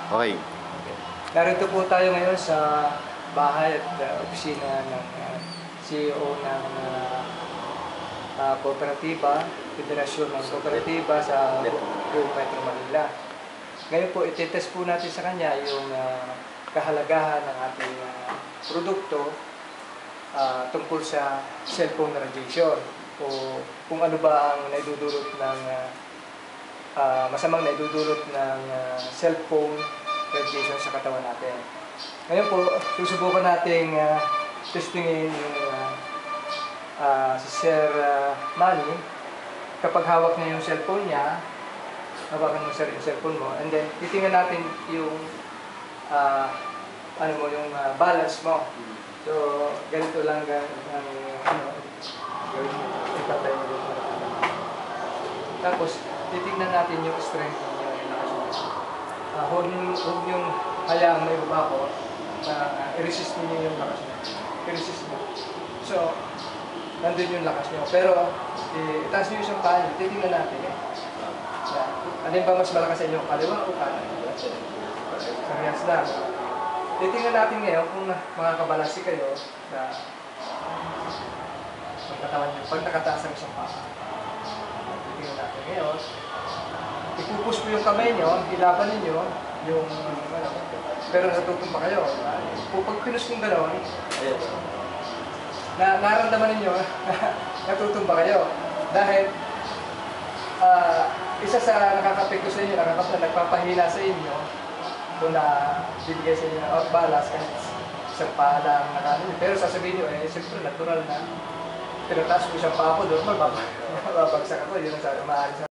Okay. Narito po tayo ngayon sa bahay at opisina ng CEO ng Kooperatiba, Federasyon ng Kooperatiba sa buong Metro Manila. Ngayon po, ititest po natin sa kanya yung kahalagahan ng ating produkto tungkol sa cellphone radiation o kung ano ba ang naidudulot ng masamang naidudulot ng cellphone radiation sa katawan natin. Ngayon po, susubukan nating testingin yung si Sir Manny. Kapag hawak niya yung cellphone niya, hawakan mo sir yung cellphone mo, and then titingnan natin yung yung balance mo. So, ganito lang ang gawin mo. Ipatay mo dito. Tapos, titingnan natin yung strength niya, yung lakas niya. Huwag niyong hayaang may bumako na i-resist niyo yung lakas niya. I-resist niyo. So, nandun yung lakas niyo. Pero, itaas niyo yung paa niyo. Titingnan natin. Alin ba mas malakas sa inyo? Kaliwa o kanan? Parehas lang. Titingnan natin ngayon kung makakabalansi kayo sa pagkatawan niyo. Pag nakataas ang isang paa. Titingnan natin ngayon. Ipupush mo yung kamay niyo, ilaban ninyo yung pero natutumba kayo. Pag pinush mong gano'n, naramdaman ninyo natutumba kayo. Dahil isa sa nakakapekto sa inyo, nagpapahina sa inyo, kung na bibigay sa inyo ng outbalance kahit isang paa lang nakanin. Pero sasabihin nyo, siyempre natural na. Pero taas ko isang paa ko, normal, babagsak ako, yun ang maaari sa